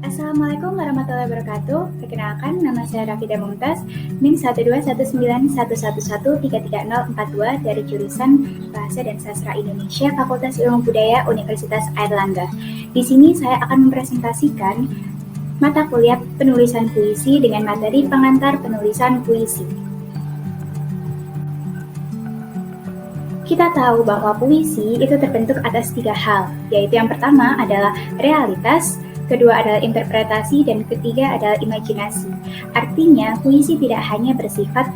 Assalamualaikum warahmatullahi wabarakatuh. Perkenalkan, nama saya Rafida Mumtaz, NIM 12191133042 dari jurusan Bahasa dan Sastra Indonesia, Fakultas Ilmu Budaya, Universitas Airlangga. Di sini saya akan mempresentasikan mata kuliah penulisan puisi dengan materi pengantar penulisan puisi. Kita tahu bahwa puisi itu terbentuk atas 3 hal, yaitu yang pertama adalah realitas, kedua adalah interpretasi, dan ketiga adalah imajinasi. Artinya, puisi tidak hanya bersifat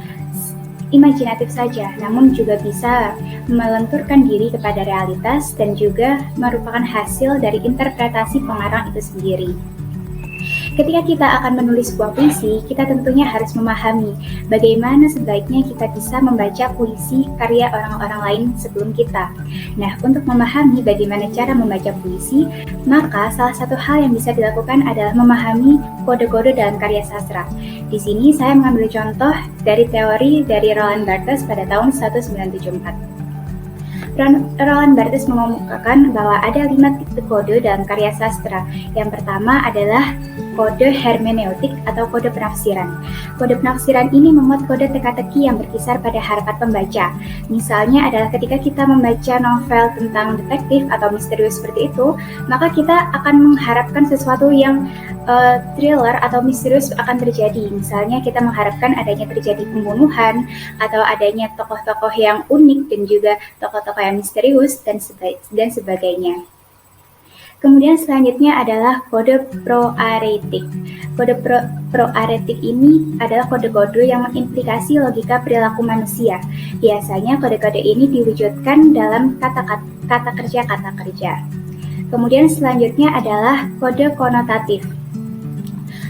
imajinatif saja, namun juga bisa melenturkan diri kepada realitas dan juga merupakan hasil dari interpretasi pengarang itu sendiri. Ketika kita akan menulis sebuah puisi, kita tentunya harus memahami bagaimana sebaiknya kita bisa membaca puisi karya orang-orang lain sebelum kita. Nah, untuk memahami bagaimana cara membaca puisi, maka salah satu hal yang bisa dilakukan adalah memahami kode-kode dalam karya sastra. Di sini saya mengambil contoh dari teori dari Roland Barthes pada tahun 1974. Roland Barthes mengemukakan bahwa ada 5 tipe kode dalam karya sastra. Yang pertama adalah kode hermeneutik atau kode penafsiran. Kode penafsiran ini memuat kode teka-teki yang berkisar pada harapan pembaca. Misalnya adalah ketika kita membaca novel tentang detektif atau misterius seperti itu, maka kita akan mengharapkan sesuatu yang thriller atau misterius akan terjadi. Misalnya kita mengharapkan adanya terjadi pembunuhan atau adanya tokoh-tokoh yang unik dan juga tokoh-tokoh yang misterius dan sebagainya. Kemudian selanjutnya adalah kode proaretik. Kode proaretik ini adalah kode-kode yang mengimplikasi logika perilaku manusia. Biasanya kode-kode ini diwujudkan dalam kata kerja. Kemudian selanjutnya adalah kode konotatif.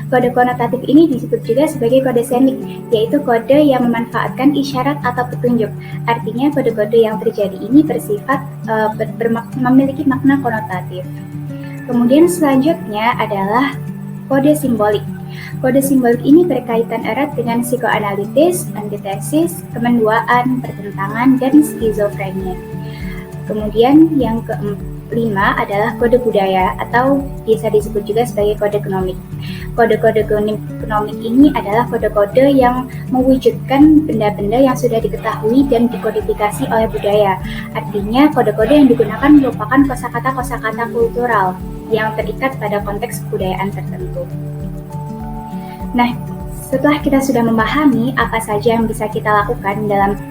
Kode konotatif ini disebut juga sebagai kode semik, yaitu kode yang memanfaatkan isyarat atau petunjuk. Artinya kode-kode yang terjadi ini bersifat memiliki makna konotatif. Kemudian selanjutnya adalah kode simbolik. Kode simbolik ini berkaitan erat dengan psikoanalitis, antitesis, kemenduaan, pertentangan, dan skizofrenia. Kemudian yang kelima adalah kode budaya atau bisa disebut juga sebagai kode gnomik. Kode-kode gnomik ini adalah kode-kode yang mewujudkan benda-benda yang sudah diketahui dan dikodifikasi oleh budaya. Artinya kode-kode yang digunakan merupakan kosakata-kosakata kultural yang terikat pada konteks kebudayaan tertentu. Nah, setelah kita sudah memahami apa saja yang bisa kita lakukan dalam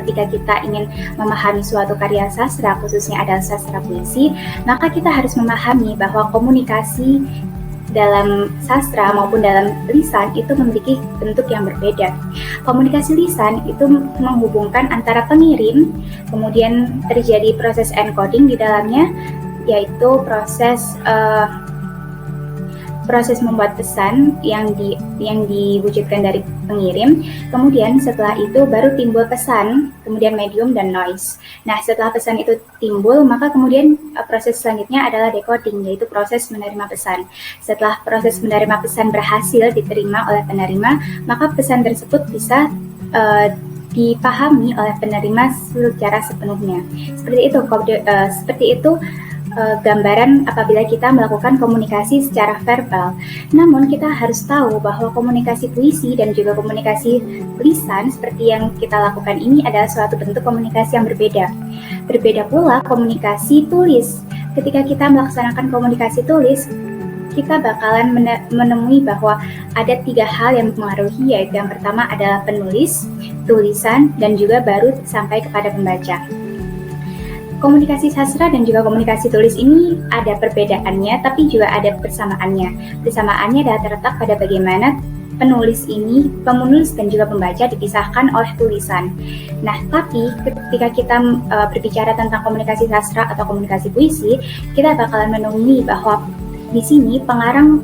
ketika kita ingin memahami suatu karya sastra, khususnya adalah sastra puisi, maka kita harus memahami bahwa komunikasi dalam sastra maupun dalam lisan itu memiliki bentuk yang berbeda. Komunikasi lisan itu menghubungkan antara pengirim, kemudian terjadi proses encoding di dalamnya, yaitu proses membuat pesan yang diwujudkan dari pengirim. Kemudian setelah itu baru timbul pesan, kemudian medium dan noise. Nah, setelah pesan itu timbul, maka kemudian proses selanjutnya adalah decoding, yaitu proses menerima pesan. Setelah proses menerima pesan berhasil diterima oleh penerima, maka pesan tersebut bisa dipahami oleh penerima secara sepenuhnya. Seperti itu gambaran apabila kita melakukan komunikasi secara verbal. Namun kita harus tahu bahwa komunikasi puisi dan juga komunikasi lisan seperti yang kita lakukan ini adalah suatu bentuk komunikasi yang berbeda. Berbeda pula komunikasi tulis. Ketika kita melaksanakan komunikasi tulis, kita bakalan menemui bahwa ada 3 hal yang mempengaruhi, yaitu yang pertama adalah penulis, tulisan, dan juga baru sampai kepada pembaca. Komunikasi sastra dan juga komunikasi tulis ini ada perbedaannya, tapi juga ada persamaannya. Persamaannya adalah terletak pada bagaimana penulis dan juga pembaca dipisahkan oleh tulisan. Nah, tapi ketika kita berbicara tentang komunikasi sastra atau komunikasi puisi, kita bakalan menemui bahwa di sini pengarang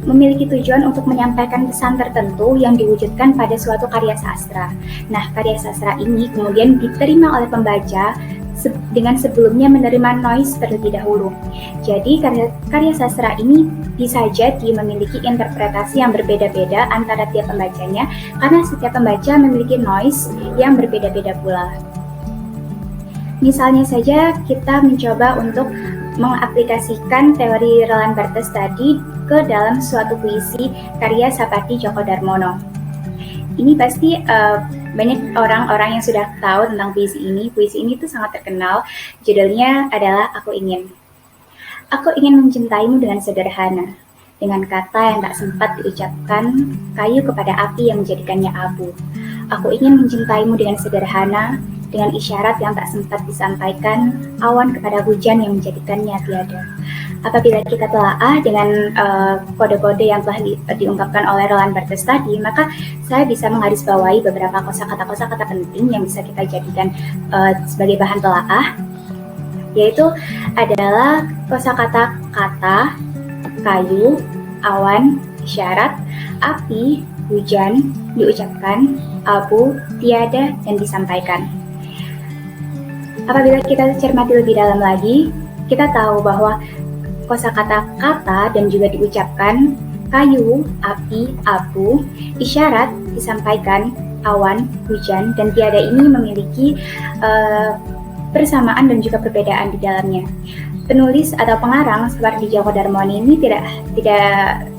memiliki tujuan untuk menyampaikan pesan tertentu yang diwujudkan pada suatu karya sastra. Nah, karya sastra ini kemudian diterima oleh pembaca dengan sebelumnya menerima noise terlebih dahulu. Jadi karya sastra ini bisa jadi memiliki interpretasi yang berbeda-beda antara tiap pembacanya, karena setiap pembaca memiliki noise yang berbeda-beda pula. Misalnya saja kita mencoba untuk mengaplikasikan teori Roland Barthes tadi ke dalam suatu puisi karya Sapardi Djoko Darmono. Ini pasti banyak orang-orang yang sudah tahu tentang puisi ini. Puisi ini tuh sangat terkenal. Judulnya adalah Aku Ingin. Aku ingin mencintaimu dengan sederhana, dengan kata yang tak sempat diucapkan, kayu kepada api yang menjadikannya abu. Aku ingin mencintaimu dengan sederhana, dengan isyarat yang tak sempat disampaikan, awan kepada hujan yang menjadikannya tiada. Apabila kita telaah dengan kode-kode yang telah diungkapkan oleh Roland Barthes tadi, maka saya bisa menggarisbawahi beberapa kosakata penting yang bisa kita jadikan sebagai bahan telaah, yaitu adalah kosakata kata, kayu, awan, isyarat, api, hujan, diucapkan, abu, tiada, dan disampaikan. Apabila kita cermati lebih dalam lagi, kita tahu bahwa kosakata kata dan juga diucapkan, kayu, api, abu, isyarat, disampaikan, awan, hujan, dan tiada ini memiliki persamaan dan juga perbedaan di dalamnya. Penulis atau pengarang seperti Djoko Darmono ini tidak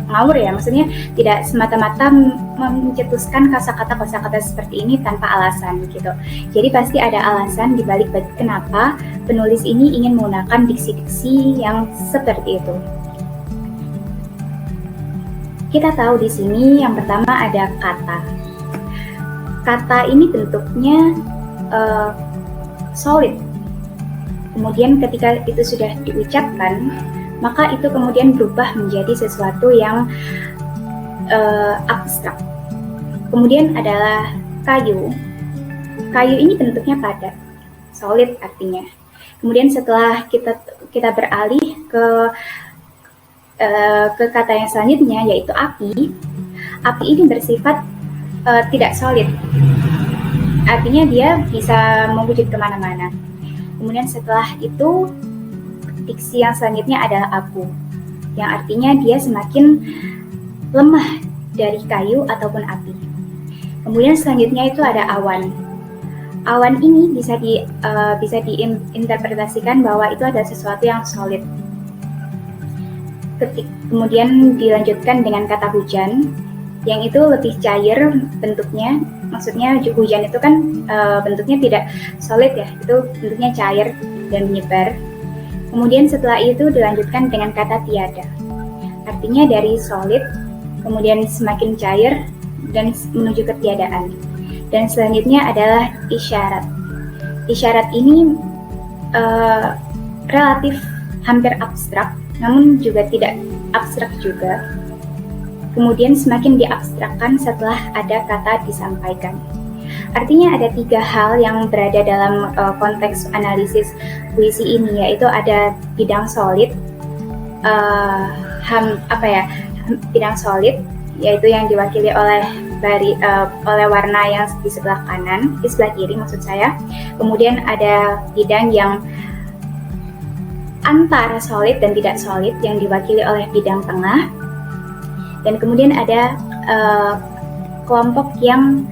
ngawur ya, maksudnya tidak semata-mata mencetuskan kosakata seperti ini tanpa alasan gitu. Jadi pasti ada alasan dibalik kenapa penulis ini ingin menggunakan diksi-diksi yang seperti itu. Kita tahu di sini yang pertama ada kata. Kata ini bentuknya solid. Kemudian ketika itu sudah diucapkan, maka itu kemudian berubah menjadi sesuatu yang abstrak. Kemudian adalah kayu. Kayu ini bentuknya padat, solid artinya. Kemudian setelah kita beralih ke kata yang selanjutnya, yaitu api. Api ini bersifat tidak solid. Artinya dia bisa mewujud kemana-mana. Kemudian setelah itu, diksi yang selanjutnya adalah abu, yang artinya dia semakin lemah dari kayu ataupun api. Kemudian selanjutnya itu ada awan. Awan ini bisa diinterpretasikan bahwa itu adalah sesuatu yang solid. Kemudian dilanjutkan dengan kata hujan, yang itu lebih cair bentuknya. Maksudnya hujan itu kan bentuknya tidak solid ya, itu bentuknya cair dan menyebar. Kemudian setelah itu dilanjutkan dengan kata tiada. Artinya dari solid, kemudian semakin cair dan menuju ketiadaan. Dan selanjutnya adalah isyarat. Isyarat ini relatif hampir abstrak, namun juga tidak abstrak juga. Kemudian semakin diabstrakkan setelah ada kata disampaikan. Artinya ada 3 hal yang berada dalam konteks analisis puisi ini, yaitu ada bidang solid, bidang solid, yaitu yang diwakili oleh warna yang di sebelah kanan, di sebelah kiri maksud saya. Kemudian ada bidang yang antara solid dan tidak solid, yang diwakili oleh bidang tengah. Dan kemudian ada kelompok yang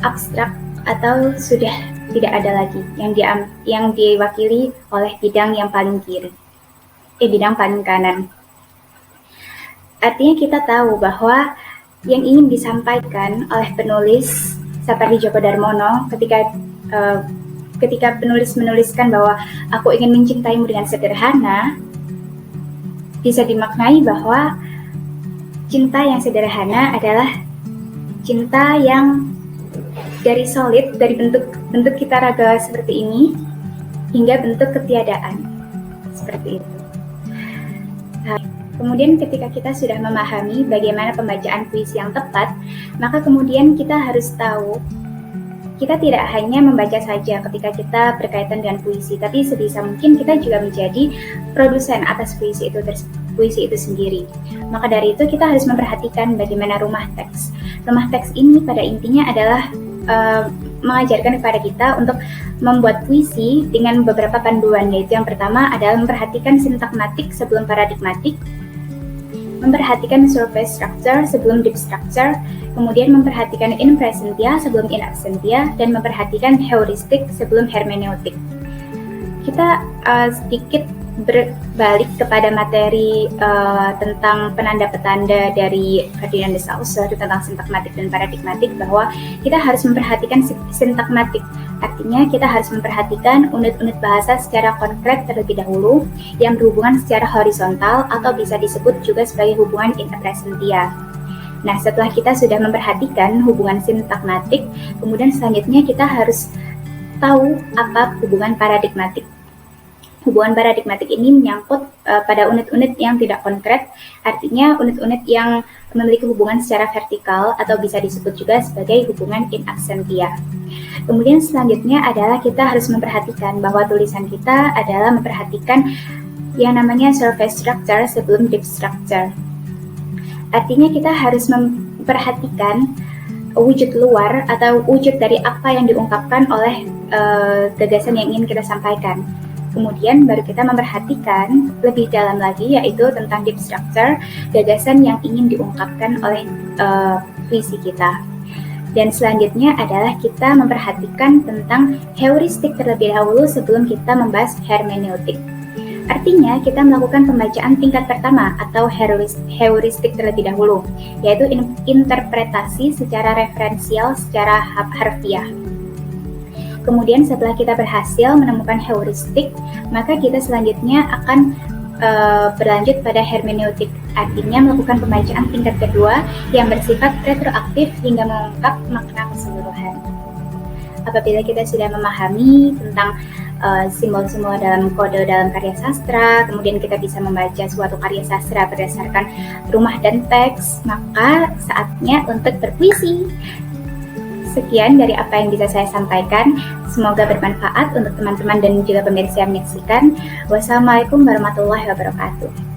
abstrak atau sudah tidak ada lagi, yang diwakili oleh bidang yang paling kiri, bidang paling kanan. Artinya kita tahu bahwa yang ingin disampaikan oleh penulis Sapardi Djoko Darmono ketika penulis menuliskan bahwa aku ingin mencintaimu dengan sederhana, bisa dimaknai bahwa cinta yang sederhana adalah cinta yang dari solid, dari bentuk kita raga seperti ini, hingga bentuk ketiadaan, seperti itu. Nah, kemudian ketika kita sudah memahami bagaimana pembacaan puisi yang tepat, maka kemudian kita harus tahu, kita tidak hanya membaca saja ketika kita berkaitan dengan puisi, tapi sebisa mungkin kita juga menjadi produsen atas puisi itu sendiri. Maka dari itu kita harus memperhatikan bagaimana rumah teks. Rumah teks ini pada intinya adalah mengajarkan kepada kita untuk membuat puisi dengan beberapa panduan, yaitu yang pertama adalah memperhatikan sintagmatik sebelum paradigmatik, memperhatikan surface structure sebelum deep structure, kemudian memperhatikan in presentia sebelum in absentia, dan memperhatikan heuristik sebelum hermeneutik. Kita sedikit berbalik kepada materi tentang penanda-petanda dari Ferdinand de Saussure tentang sintakmatik dan paradigmatik, bahwa kita harus memperhatikan sintakmatik. Artinya kita harus memperhatikan unit-unit bahasa secara konkret terlebih dahulu yang berhubungan secara horizontal atau bisa disebut juga sebagai hubungan interpresentia. Nah, setelah kita sudah memperhatikan hubungan sintakmatik, kemudian selanjutnya kita harus tahu apa hubungan paradigmatik. Hubungan paradigmatik ini menyangkut pada unit-unit yang tidak konkret, artinya unit-unit yang memiliki hubungan secara vertikal atau bisa disebut juga sebagai hubungan in absentia. Kemudian selanjutnya adalah kita harus memperhatikan bahwa tulisan kita adalah memperhatikan yang namanya surface structure sebelum deep structure. Artinya kita harus memperhatikan wujud luar atau wujud dari apa yang diungkapkan oleh gagasan yang ingin kita sampaikan. Kemudian baru kita memperhatikan lebih dalam lagi, yaitu tentang deep structure, gagasan yang ingin diungkapkan oleh puisi kita. Dan selanjutnya adalah kita memperhatikan tentang heuristik terlebih dahulu sebelum kita membahas hermeneutik. Artinya kita melakukan pembacaan tingkat pertama atau heuristik terlebih dahulu, yaitu interpretasi secara referensial, secara harfiah. Kemudian setelah kita berhasil menemukan heuristik, maka kita selanjutnya akan berlanjut pada hermeneutik, artinya melakukan pembacaan tingkat kedua yang bersifat retroaktif hingga mengungkap makna keseluruhan. Apabila kita sudah memahami tentang simbol-simbol dalam kode dalam karya sastra, kemudian kita bisa membaca suatu karya sastra berdasarkan rumah dan teks, maka saatnya untuk berpuisi. Sekian dari apa yang bisa saya sampaikan. Semoga bermanfaat untuk teman-teman dan juga pemirsa yang menyaksikan. Wassalamualaikum warahmatullahi wabarakatuh.